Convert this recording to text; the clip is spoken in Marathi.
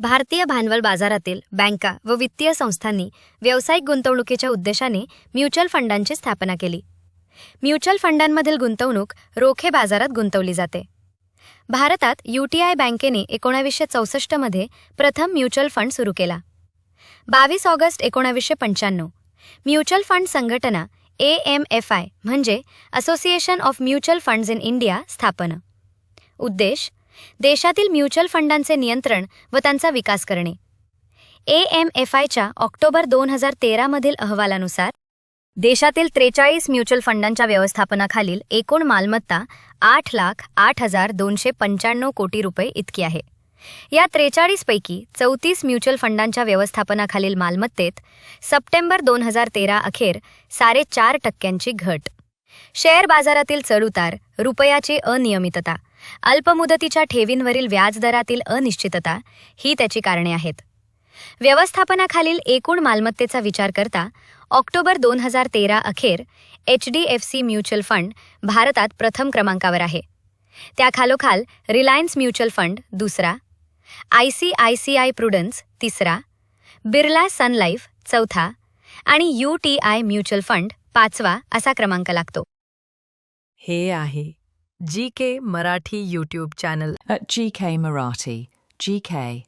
भारतीय भांडवल बाजारातील बँका व वित्तीय संस्थांनी व्यावसायिक गुंतवणुकीच्या उद्देशाने म्युच्युअल फंडांची स्थापना केली. म्युच्युअल फंडांमधील गुंतवणूक रोखे बाजारात गुंतवली जाते. भारतात UTI बँकेने 1964 मध्ये प्रथम म्युच्युअल फंड सुरू केला. 22 ऑगस्ट 1995 म्युच्युअल फंड संघटना AMFI म्हणजे association of mutual funds in India स्थापन. उद्देश देशातील म्युच्युअल फंडांचे नियंत्रण व त्यांचा विकास करणे. AMFIच्या ऑक्टोबर 2013 मधील अहवालानुसार देशातील 43 म्युच्युअल फंडांच्या व्यवस्थापनाखालील एकूण मालमत्ता 8,08,295 कोटी रुपये इतकी आहे. या 43 पैकी 34 म्युच्युअल फंडांच्या व्यवस्थापनाखालील मालमत्तेत सप्टेंबर 2013 अखेर 4.5% घट. शेअर बाजारातील चढउतार, रुपयाची अनियमितता, अल्पमुदतीच्या ठेवींवरील व्याजदरातील अनिश्चितता ही त्याची कारणे आहेत. व्यवस्थापनाखालील एकूण मालमत्तेचा विचार करता ऑक्टोबर 2013 अखेर HDFC म्युच्युअल फंड भारतात प्रथम क्रमांकावर आहे. त्याखालोखाल रिलायन्स म्युच्युअल फंड दुसरा, ICICI प्रुडन्स तिसरा, बिर्ला सन लाईफ चौथा आणि UTI म्युच्युअल फंड पाचवा असा क्रमांक लागतो. हे आहे GK Marathi YouTube channel. At GK Marathi, GK